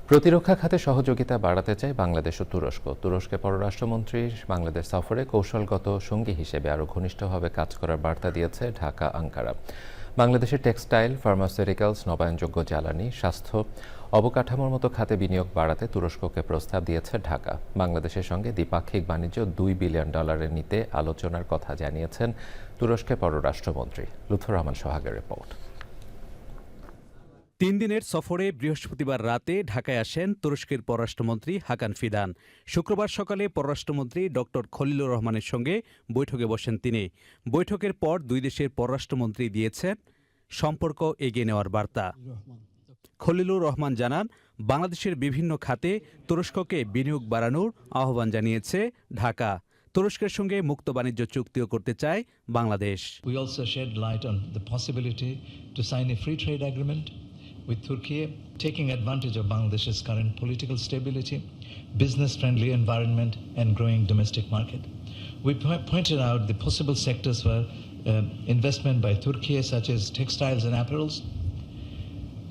প্রতিরক্ষা খাতে সহযোগিতা বাড়াতে চায় বাংলাদেশ ও তুরস্ক। তুরস্কের পররাষ্ট্রমন্ত্রীর বাংলাদেশ সফরে কৌশলগত সঙ্গী হিসেবে আরও ঘনিষ্ঠভাবে কাজ করার বার্তা দিয়েছে ঢাকা আঙ্কারা। বাংলাদেশের টেক্সটাইল, ফার্মাসিউটিক্যালস, নবায়নযোগ্য জ্বালানি, স্বাস্থ্য, অবকাঠামোর মতো খাতে বিনিয়োগ বাড়াতে তুরস্ককে প্রস্তাব দিয়েছে ঢাকা। বাংলাদেশের সঙ্গে দ্বিপাক্ষিক বাণিজ্য $2 বিলিয়ন নিতে আলোচনার কথা জানিয়েছেন তুরস্কের পররাষ্ট্রমন্ত্রী। লুৎফর রহমান সোহাগের রিপোর্ট। 3 দিনের সফরে বৃহস্পতিবার রাতে ঢাকায় আসেন তুরস্কের পররাষ্ট্রমন্ত্রী হাকান ফিদান। শুক্রবার সকালে পররাষ্ট্রমন্ত্রী ডক্টর খলিলুর রহমানের সঙ্গে বৈঠকে বসেন তিনি। বৈঠকের পর দুই দেশের পররাষ্ট্রমন্ত্রী দিয়েছেন সম্পর্ক এগিয়ে নেওয়ার বার্তা। খলিলুর রহমান জানান, বাংলাদেশের বিভিন্ন খাতে তুরস্ককে বিনিয়োগ বাড়ানোর আহ্বান জানিয়েছে ঢাকা। তুরস্কের সঙ্গে মুক্ত বাণিজ্য চুক্তিও করতে চায় Bangladesh. We also shed light on the possibility to sign a free trade agreement with Turkey, taking advantage of Bangladesh's current political stability, business-friendly environment and growing domestic market. We pointed out the possible sectors for investment by Turkey, such as textiles and apparels,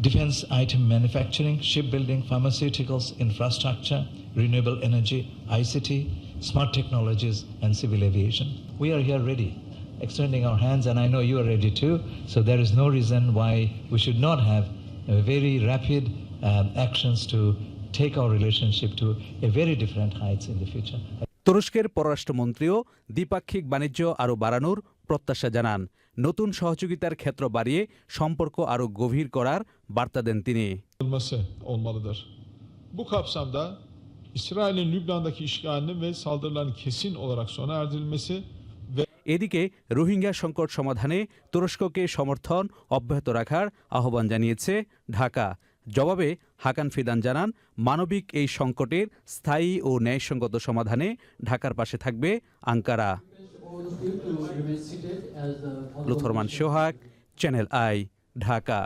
defense item manufacturing, shipbuilding, pharmaceuticals, infrastructure, renewable energy, ICT, smart technologies and civil aviation. We are here ready, extending our hands, and I know you are ready too, so there is no reason why we should not have very rapid actions to take our relationship to a very different heights in the future. তুরস্কের পররাষ্ট্রমন্ত্রীও দ্বিপাক্ষিক বাণিজ্য আরও বাড়ানোর প্রত্যাশা জানান। নতুন সহযোগিতার ক্ষেত্র বাড়িয়ে সম্পর্ক আরও গভীর করার বার্তা দেন তিনি। olmalıdır. Bu kapsamda İsrail'in Lübnan'daki işgalinin ve saldırıların kesin olarak sona erdirilmesi ve এদিকে রোহিঙ্গা সংকট সমাধানে তুরস্ককে সমর্থন অব্যাহত রাখার আহ্বান জানিয়েছে ঢাকা। জবাবে হাকান ফিদান জানান, মানবিক এই সংকটের স্থায়ী ও ন্যায়সঙ্গত সমাধানে ঢাকার পাশে থাকবে Ankara. Lutfor Rahman Sohag, Channel I, Dhaka.